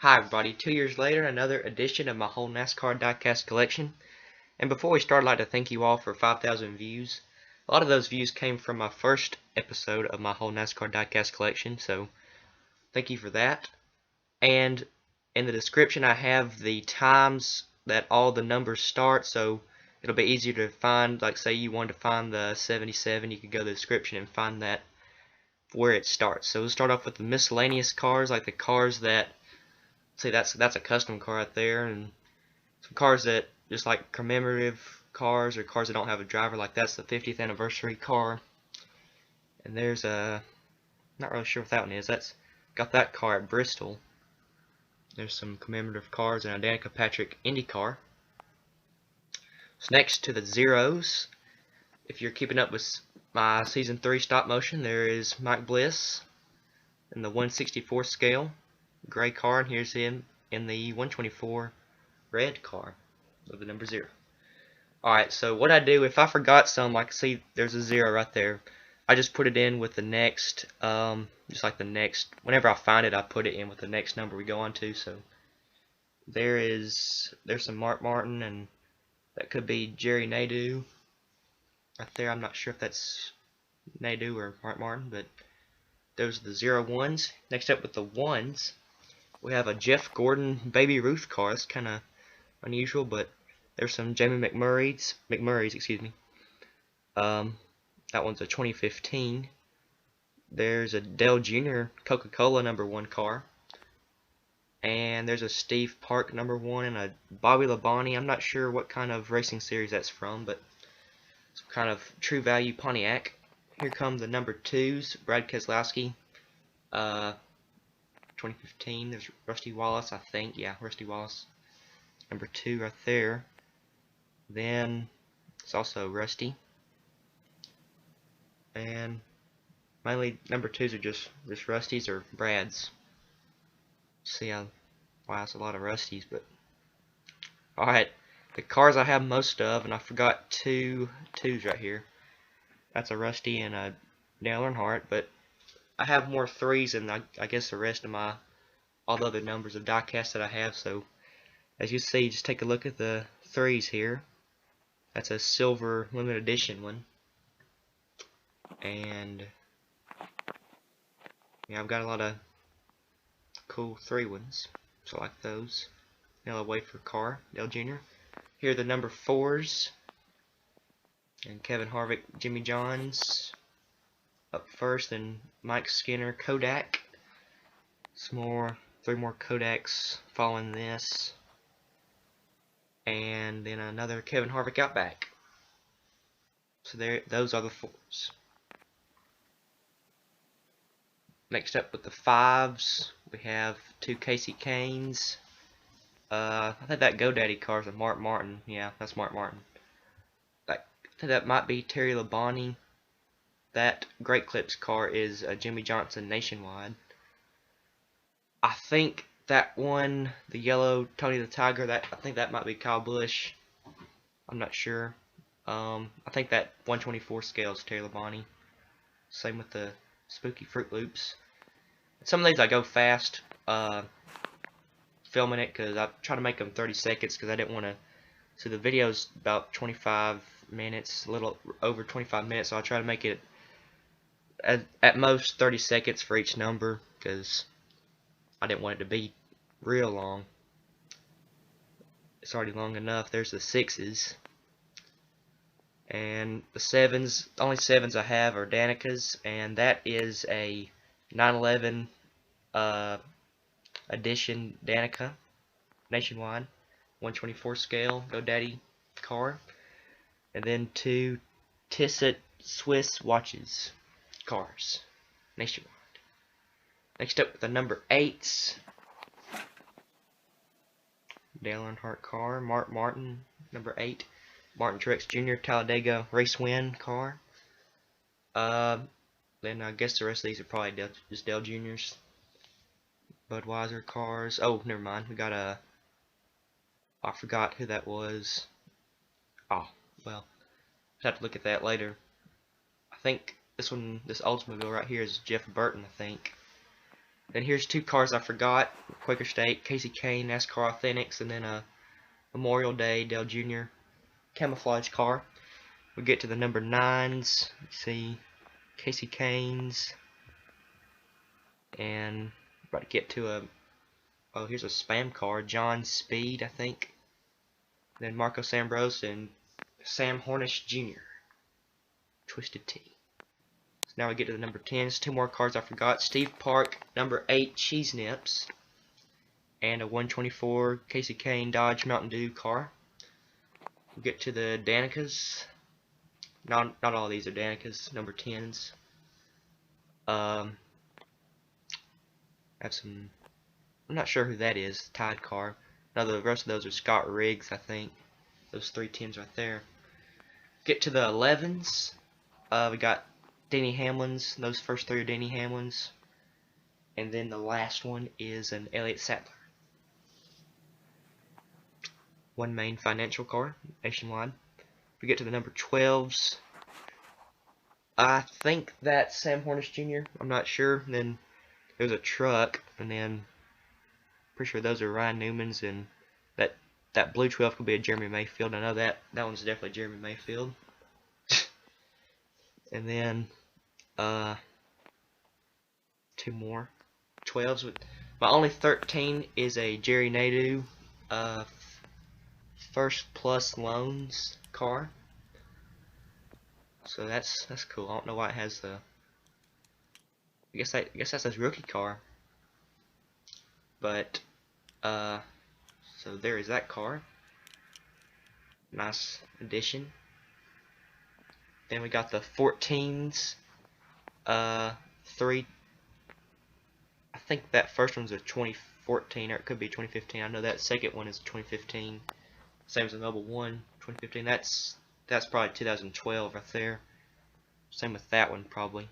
Hi everybody, 2 years later, another edition of my whole NASCAR Diecast collection. And before we start, I'd like to thank you all for 5,000 views. A lot of those views came from my first episode of my whole NASCAR Diecast collection, so thank you for that. And in the description I have the times that all the numbers start, so it'll be easier to find. Like say you wanted to find the 77, you could go to the description and find that where it starts. So we'll start off with the miscellaneous cars, like the cars that, see, that's a custom car right there, and some cars that just like commemorative cars or cars that don't have a driver, like that's the 50th anniversary car. And there's a, not really sure what that one is. That's got that car at Bristol. There's some commemorative cars and a Danica Patrick Indy car. So next to the zeros, if you're keeping up with my season 3 stop motion, there is Mike Bliss in the 164 scale gray car, and here's him in the 124 red car with the number 0. Alright, so what I do, if I forgot some, like see there's a 0 right there, I just put it in with the next, just like the next, whenever I find it I put it in with the next number we go on to. So there's some Mark Martin, and that could be Jerry Nadeau right there. I'm not sure if that's Nadeau or Mark Martin, but those are the 0-1s. Next up with the 1s, we have a Jeff Gordon Baby Ruth car. It's kind of unusual, but there's some Jamie McMurray's, excuse me. That one's a 2015. There's a Dale Jr. Coca-Cola number 1 car. And there's a Steve Park number 1 and a Bobby Labonte. I'm not sure what kind of racing series that's from, but some kind of true value Pontiac. Here come the number 2s, Brad Keselowski. 2015. There's Rusty Wallace, I think. Yeah, Rusty Wallace. Number 2 right there. Then it's also Rusty. And mainly number 2s are just Rusties or Brads. See how, wow, that's a lot of Rusties, but alright, the cars I have most of, and I forgot 2 2s right here. That's a Rusty and a Dale Earnhardt, but I have more 3s than I guess the rest of all the other numbers of diecast that I have. So as you see, just take a look at the 3s here. That's a silver limited edition one, and yeah, I've got a lot of cool 3 ones, so I like those. Now I'll wait for car, Dale Jr. Here are the number 4s, and Kevin Harvick, Jimmy Johns up first, and Mike Skinner, Kodak. Some more, 3 more Kodaks following this, and then another Kevin Harvick Outback. So there, those are the 4s. Next up with the 5s, we have 2 Casey Canes. I think that GoDaddy car is a Mark Martin. Yeah, that's Mark Martin. I think that might be Terry Labonte. That Great Clips car is a Jimmy Johnson Nationwide. I think that one, the yellow Tony the Tiger, I think that might be Kyle Busch. I'm not sure. I think that 124 scale is Terry Labonte. Same with the Spooky Fruit Loops. Some of these I go fast filming it, because I try to make them 30 seconds because I didn't want to. So the video's about 25 minutes, a little over 25 minutes, so I try to make it at most 30 seconds for each number, because I didn't want it to be real long. It's already long enough. There's the 6s. And the 7s, the only 7s I have are Danica's, and that is a 911 edition Danica Nationwide 124 scale GoDaddy car, and then 2 Tissot Swiss watches cars Nationwide. Next up with the number 8s, Dale Earnhardt car, Mark Martin number 8, Martin Truex Jr. Talladega Race Win car. Then I guess the rest of these are probably just Dale Jr.'s. Budweiser cars. Oh, never mind. We got I forgot who that was. Oh, well, I'll have to look at that later. I think this Oldsmobile right here is Jeff Burton, I think. Then here's two cars I forgot. Quaker State, Casey Kane, NASCAR Authentics, and then a Memorial Day Dale Jr. camouflage car. We get to the number 9s. You see Casey Kane's. And about to get to a, oh, here's a spam car. John Speed, I think. Then Marco Ambrose and Sam Hornish Jr. Twisted T. So now we get to the number 10s. Two more cars I forgot. Steve Park, number 8 Cheese Nips. And a 124 Casey Kane Dodge Mountain Dew car. We'll get to the Danikas. Not all of these are Danikas, number 10s. Have some, I'm not sure who that is, Tide car. Now the rest of those are Scott Riggs, I think. Those 3 10s right there. Get to the 11s. We got Denny Hamlin's. Those first 3 are Denny Hamlin's. And then the last one is an Elliott Sadler. One main financial car, nationwide. We get to the number 12s. I think that's Sam Hornish Jr. I'm not sure. And then there's a truck, and then pretty sure those are Ryan Newman's, and that blue 12 could be a Jeremy Mayfield. I know that one's definitely Jeremy Mayfield. And then 2 more 12s. With my only 13 is a Jerry Nadeau First Plus Loans car. So that's cool. I don't know why it has the. I guess that's his rookie car. But so there is that car. Nice addition. Then we got the 14s. 3. I think that first one's a 2014, or it could be 2015. I know that second one is 2015. Same as the Mobile 1, 2015. That's probably 2012 right there. Same with that one probably.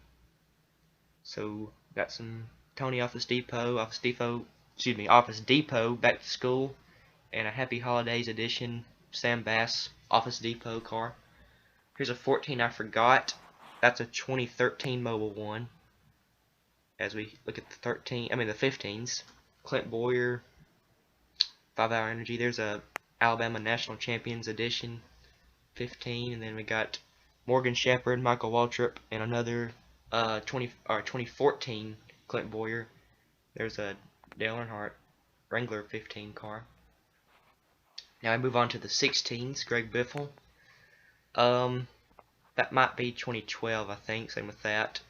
So got some Tony Office Depot back to school, and a Happy Holidays edition Sam Bass Office Depot car. Here's a 14 I forgot. That's a 2013 Mobile 1. As we look at the 15s, Clint Boyer, 5 Hour Energy. There's a Alabama National Champions edition 15, and then we got Morgan Shepherd, Michael Waltrip, and another 2014 Clint Boyer. There's a Dale Earnhardt Wrangler 15 car. Now I move on to the 16s, Greg Biffle. That might be 2012, I think. Same with that.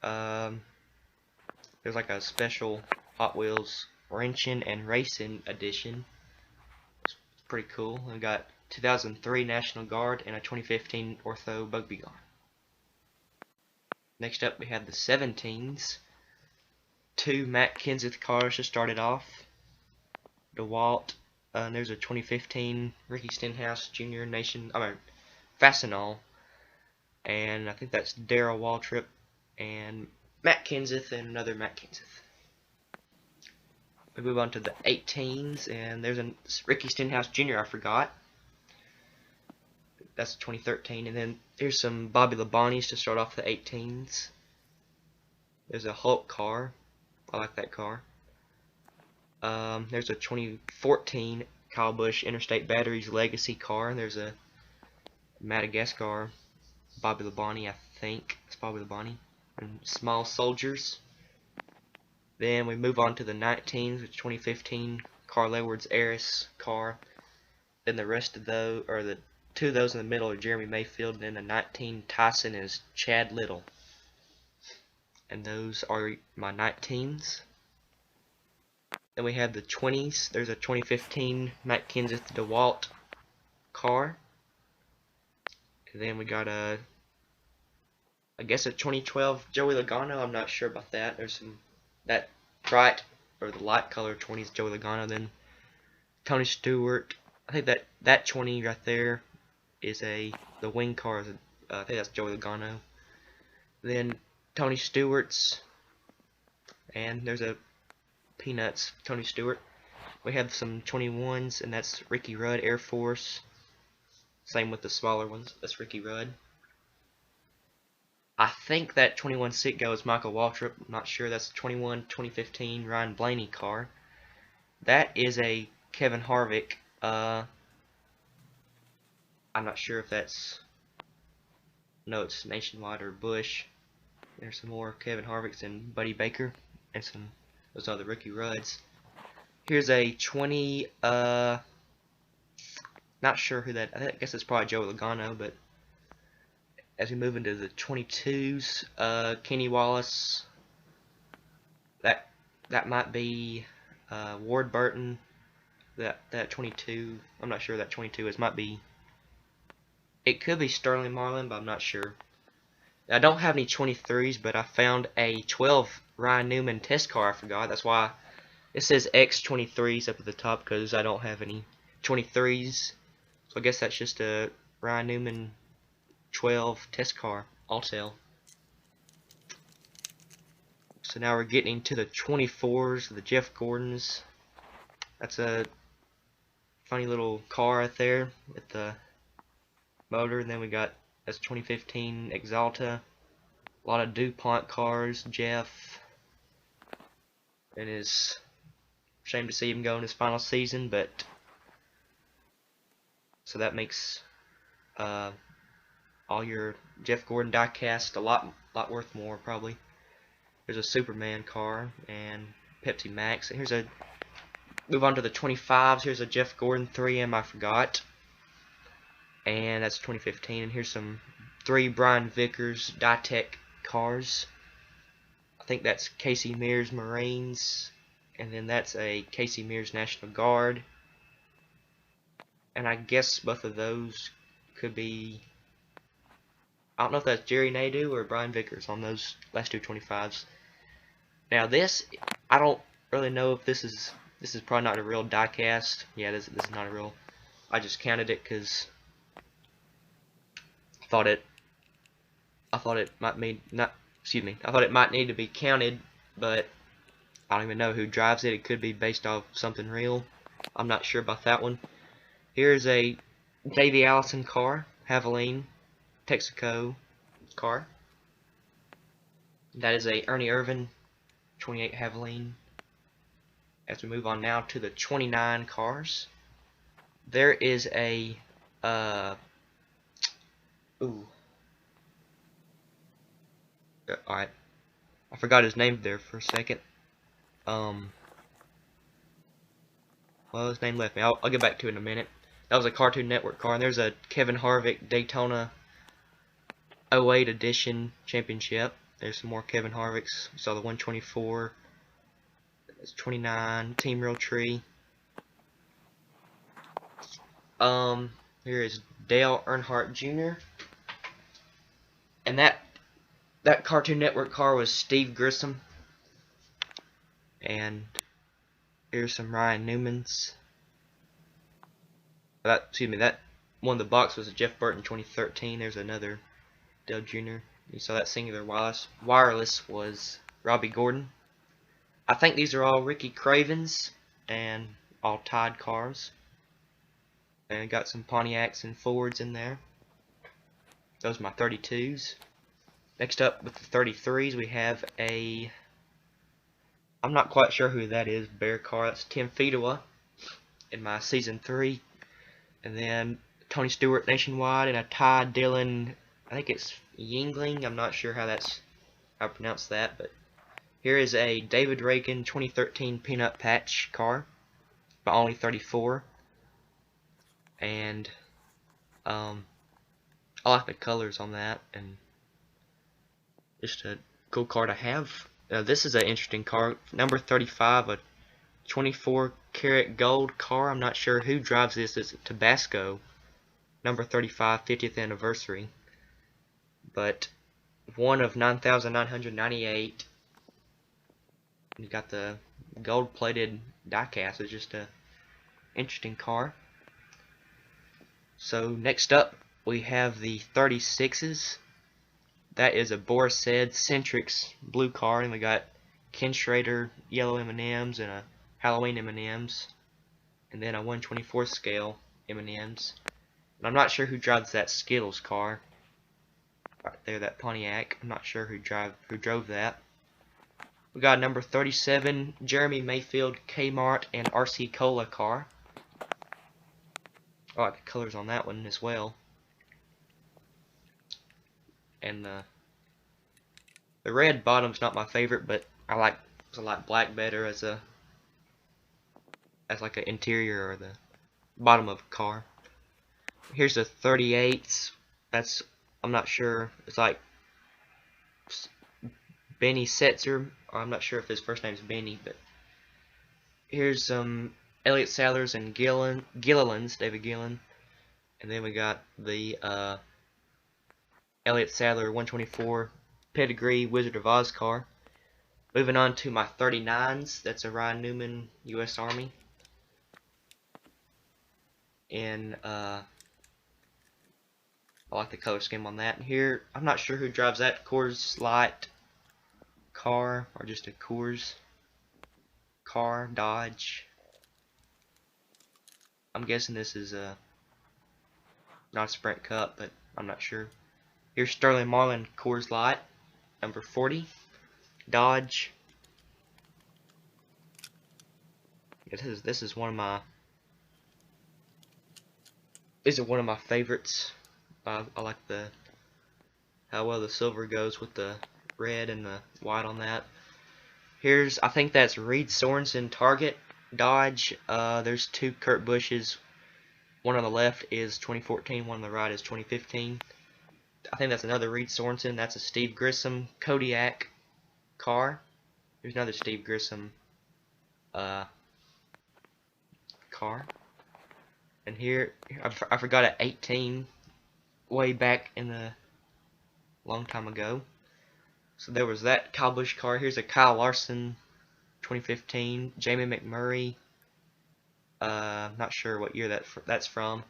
There's like a special Hot Wheels Wrenching and Racing edition. It's pretty cool. We got 2003 National Guard and a 2015 Ortho Bugby Guard. Next up we have the 17s. 2 Matt Kenseth cars to start it off. DeWalt. There's a 2015 Ricky Stenhouse Jr. Fastenal. And I think that's Darrell Waltrip and Matt Kenseth and another Matt Kenseth. We move on to the 18s, and there's a Ricky Stenhouse Jr. I forgot. That's 2013. And then here's some Bobby Labontes to start off the 18s. There's a Hulk car. I like that car. There's a 2014 Kyle Busch Interstate Batteries Legacy car. There's a Madagascar Bobby Labonte, I think. It's Bobby Labonte. And Small Soldiers. Then we move on to the 19s, which 2015 Carl Edwards Eris car. Then the rest of those, or the 2 of those in the middle, are Jeremy Mayfield. And then the 19 Tyson is Chad Little. And those are my 19s. Then we have the 20s. There's a 2015 Matt Kenseth DeWalt car. And then we got I guess a 2012 Joey Logano. I'm not sure about that. There's some that bright or the light color 20s Joey Logano. Then Tony Stewart. I think that 20 right there is the wing car. I think that's Joey Logano. Then Tony Stewart's, and there's a Peanuts Tony Stewart. We have some 21s, and that's Ricky Rudd Air Force. Same with the smaller ones. That's Ricky Rudd. I think that 21 Sitgo is Michael Waltrip. I'm not sure. That's 21 2015 Ryan Blaney car. That is a Kevin Harvick. I'm not sure if that's, no, it's Nationwide or Busch. There's some more Kevin Harvicks and Buddy Baker, and some those other rookie Ruds. Here's a 20. Not sure who that. I guess it's probably Joe Logano. But as we move into the 22s, Kenny Wallace. That might be Ward Burton. That 22. I'm not sure that 22 is. Might be. It could be Sterling Marlin, but I'm not sure. I don't have any 23s, but I found a 12 Ryan Newman test car. I forgot. That's why it says X23s up at the top, because I don't have any 23s. So I guess that's just a Ryan Newman 12 test car, Alltel. So now we're getting into the 24s, the Jeff Gordons. That's a funny little car right there with the motor. And then we got that's 2015 Exalta. A lot of DuPont cars. Jeff. It is a shame to see him go in his final season, but so that makes all your Jeff Gordon diecast a lot worth more probably. There's a Superman car and Pepsi Max. And here's a move on to the 25s. Here's a Jeff Gordon 3M I forgot, and that's 2015. And here's some 3 Brian Vickers Ditech cars. I think that's Casey Mears Marines, and then that's a Casey Mears National Guard. And I guess both of those could be, I don't know if that's Jerry Nadeau or Brian Vickers on those last two 25s. Now this, I don't really know if this is probably not a real diecast. Yeah, this is not a real. I just counted it because I thought it might need not. Excuse me. I thought it might need to be counted, but I don't even know who drives it. It could be based off something real. I'm not sure about that one. Here's a Davey Allison car, Havoline, Texaco car. That is a Ernie Irvan 28 Havoline. As we move on now to the 29 cars, there is a alright, I forgot his name there for a second. Well, his name left me. I'll get back to it in a minute. That was a Cartoon Network car, and there's a Kevin Harvick Daytona 08 edition championship. There's some more Kevin Harvicks. We saw the 124. It's 29 Team Real Tree. Here is Dale Earnhardt Jr. And that Cartoon Network car was Steve Grissom. And here's some Ryan Newmans. That one of the box was a Jeff Burton 2013. There's another Dale Jr. You saw that singular wireless was Robbie Gordon. I think these are all Ricky Cravens and all Tide cars. And got some Pontiacs and Fords in there. Those are my 32s. Next up with the 33s, we have a, I'm not quite sure who that is, Bear car. That's Tim Fedewa in my Season 3. And then Tony Stewart Nationwide and a Ty Dillon, I think it's Yingling. I'm not sure how I pronounce that, but here is a David Reagan 2013 Peanut Patch car by only 34. And I like the colors on that, and just a cool car to have. This is an interesting car, number 35, a 24 karat gold car. I'm not sure who drives this. It's Tabasco, number 35, 50th anniversary. But one of 9,998. You got the gold plated diecast. It's just a interesting car. So next up we have the 36s. That is a Boris Said Centrix blue car, and we got Ken Schrader yellow M&Ms and a Halloween M&Ms, and then a 1/24 scale M&Ms. And I'm not sure who drives that Skittles car. Right there, that Pontiac. I'm not sure who drove that. We got number 37, Jeremy Mayfield Kmart and RC Cola car. I like the colors on that one as well. And the red bottom's not my favorite, but I like black better as like an interior or the bottom of a car. Here's the 38s. That's, I'm not sure. It's like Benny Setzer. I'm not sure if his first name's Benny, but here's some Elliott Sadlers and Gilliland's, David Gilliland. And then we got the Elliott Sadler 124 Pedigree Wizard of Oz car. Moving on to my 39s. That's a Ryan Newman U.S. Army. And I like the color scheme on that. And here, I'm not sure who drives that Coors Light car, or just a Coors car, Dodge. I'm guessing this is not a Sprint Cup, but I'm not sure. Here's Sterling Marlin Coors Light, number 40, Dodge. This is one of my favorites. I like how well the silver goes with the red and the white on that. Here's, I think that's Reed Sorensen Target Dodge. There's two Kurt Bushes. One on the left is 2014, one on the right is 2015. I think that's another Reed Sorensen. That's a Steve Grissom Kodiak car. There's another Steve Grissom car. And here, I forgot at 18, way back in the long time ago. So there was that Kyle Busch car. Here's a Kyle Larson 2015, Jamie McMurray. Not sure what year that's from.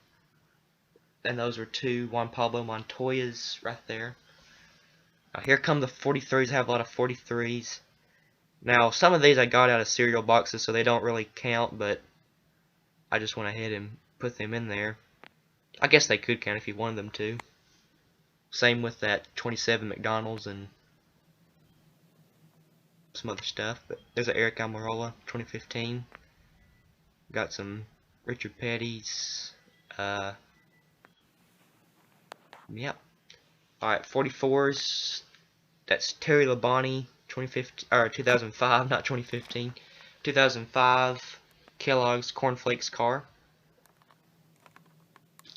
And those are two Juan Pablo Montoyas right there. Here come the 43s. I have a lot of 43s. Now, some of these I got out of cereal boxes, so they don't really count, but I just went ahead and put them in there. I guess they could count if you wanted them to. Same with that 27 McDonald's and some other stuff. But there's an Eric Almirola 2015. Got some Richard Petty's. Yep. Alright, 44s. That's Terry Labonte 2005, not 2015. 2005 Kellogg's Cornflakes car.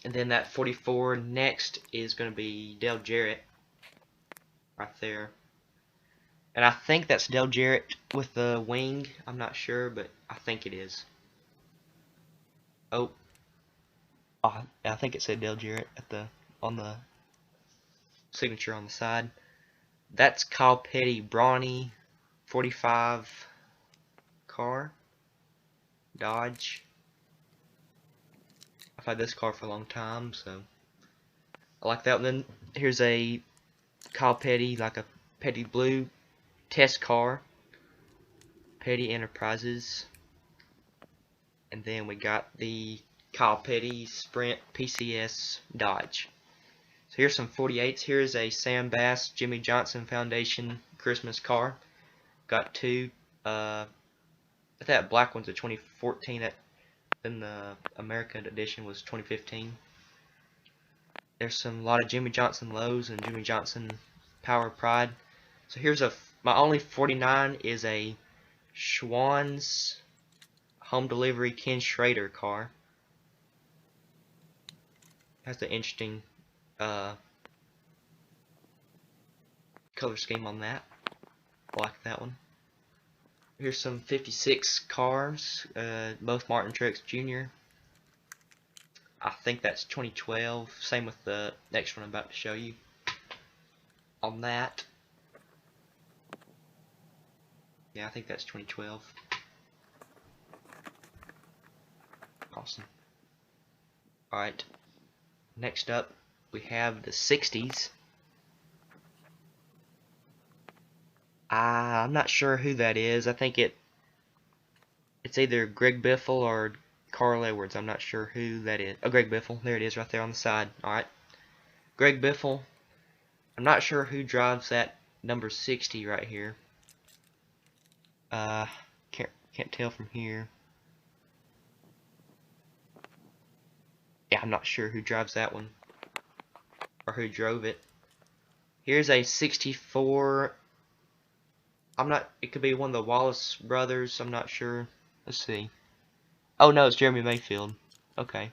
And then that 44 next is going to be Dale Jarrett. Right there. And I think that's Dale Jarrett with the wing. I'm not sure, but I think it is. Oh, I think it said Dale Jarrett on the signature on the side. That's Kyle Petty Brawny 45 car, Dodge. I've had this car for a long time, so I like that one. Then here's a Kyle Petty, like a Petty Blue test car, Petty Enterprises. And then we got the Kyle Petty Sprint PCS Dodge. So here's some 48s. Here's a Sam Bass Jimmy Johnson Foundation Christmas car. Got two. That black one's a 2014. Then the American edition was 2015. There's a lot of Jimmy Johnson Lows and Jimmy Johnson Power Pride. So here's my only 49 is a Schwann's home delivery Ken Schrader car. Has the interesting color scheme on that. I like that one. Here's some 56 cars, both Martin Truex Jr. I think that's 2012. Same with the next one I'm about to show you. On that, yeah, I think that's 2012. Awesome. Alright, next up we have the 60s. I'm not sure who that is. I think it's either Greg Biffle or Carl Edwards. I'm not sure who that is. Oh, Greg Biffle. There it is right there on the side. Alright. Greg Biffle. I'm not sure who drives that number 60 right here. Can't tell from here. Yeah, I'm not sure who drives that one or who drove it. Here's a 64. It could be one of the Wallace brothers. I'm not sure. Let's see. Oh no, it's Jeremy Mayfield. Okay.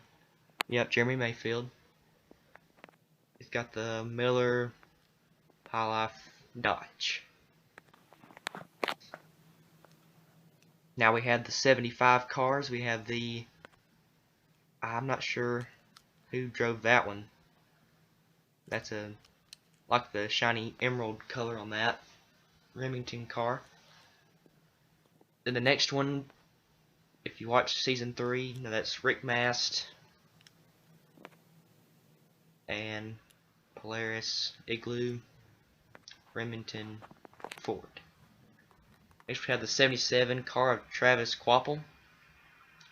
Yep, Jeremy Mayfield. It's got the Miller High Life Dodge. Now we have the 75 cars. We have the, I'm not sure who drove that one. That's like the shiny emerald color on that Remington car. Then the next one, if you watch season 3, that's Rick Mast and Polaris, Igloo, Remington, Ford. Next we have the 77 car of Travis Quapple,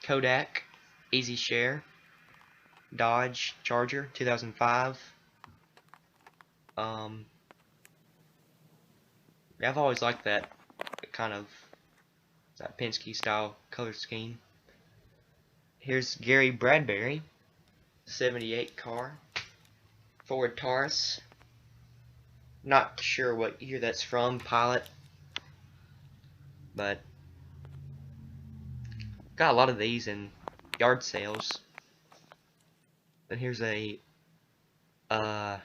Kodak, Easy Share, Dodge Charger 2005. I've always liked that kind of that Penske style color scheme. Here's Gary Bradbury, 78 car, Ford Taurus. Not sure what year that's from, Pilot, but got a lot of these in yard sales. Then here's a, I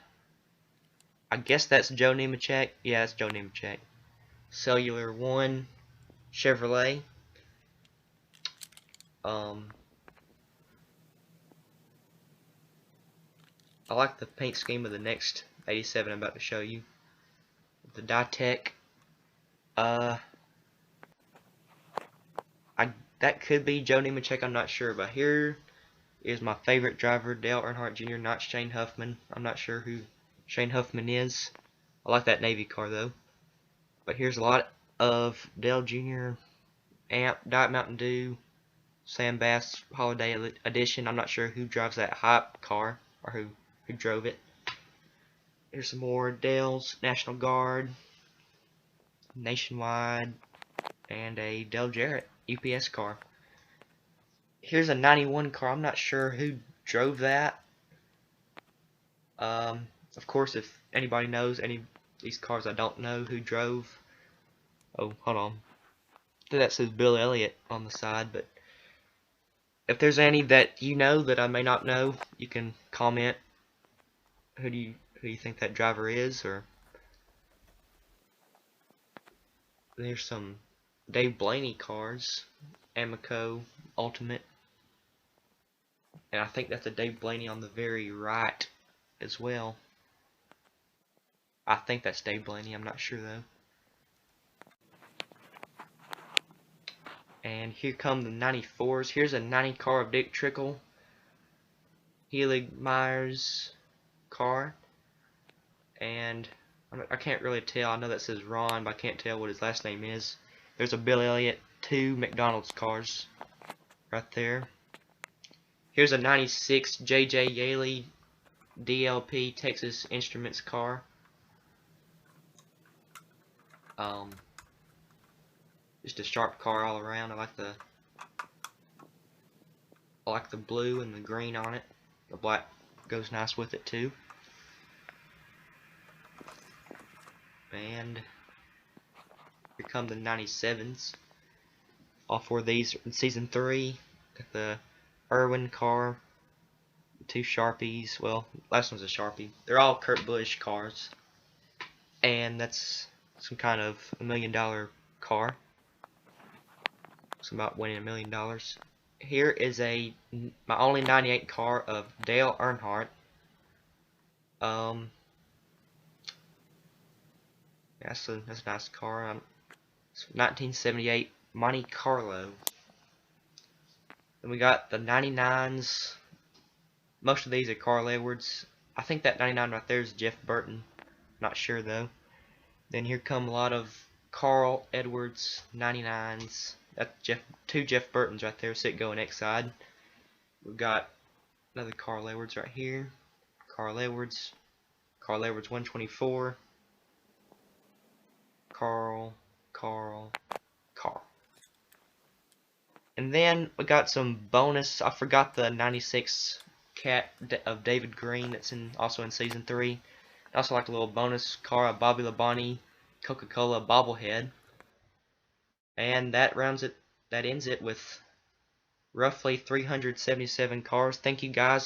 guess that's Joe Nemechek. Yeah, that's Joe Nemechek. Cellular 1 Chevrolet. I like the paint scheme of the next 87 I'm about to show you. The Ditech. That could be Joe Nemechek, I'm not sure, but here is my favorite driver, Dale Earnhardt Jr., not Shane Huffman. I'm not sure who Shane Huffman is. I like that Navy car though. But here's a lot of Dale Jr. Amp, Diet Mountain Dew, Sam Bass Holiday Edition. I'm not sure who drives that hype car or who drove it. Here's some more Dale's National Guard, Nationwide, and a Dale Jarrett UPS car. Here's a 91 car. I'm not sure who drove that. Of course, if anybody knows any of these cars I don't know who drove. Oh, hold on. That says Bill Elliott on the side, but if there's any that you know that I may not know, you can comment who do you think that driver is. Or there's some Dave Blaney cars, Amico Ultimate, and I think that's a Dave Blaney on the very right as well. I think that's Dave Blaney, I'm not sure though. And here come the 94s. Here's a 90 car of Dick Trickle, Healy Myers car, and I can't really tell. I know that says Ron, but I can't tell what his last name is. There's a Bill Elliott, 2 McDonald's cars right there. Here's a 96 J.J. Yaley DLP Texas Instruments car. Just a sharp car all around. I like the blue and the green on it. The black goes nice with it too. And here come the 97s. All 4 of these are in season 3. Got the Irwin car, 2 Sharpies. Well, last one's a Sharpie. They're all Kurt Busch cars. And that's some kind of $1 million car. It's about winning $1 million. Here is my only 98 car of Dale Earnhardt. That's a nice car. It's 1978 Monte Carlo. Then we got the 99s. Most of these are Carl Edwards. I think that 99 right there is Jeff Burton. Not sure though. Then here come a lot of Carl Edwards 99s. That's 2 Jeff Burtons right there, Sitgo and Exide. We've got another Carl Edwards right here. Carl Edwards, Carl Edwards 124. Carl. And then we got some bonus. I forgot the 96 cat of David Green that's also in season 3. I also like a little bonus car of Bobby Labonte Coca-Cola bobblehead. And that ends it with roughly 377 cars. Thank you guys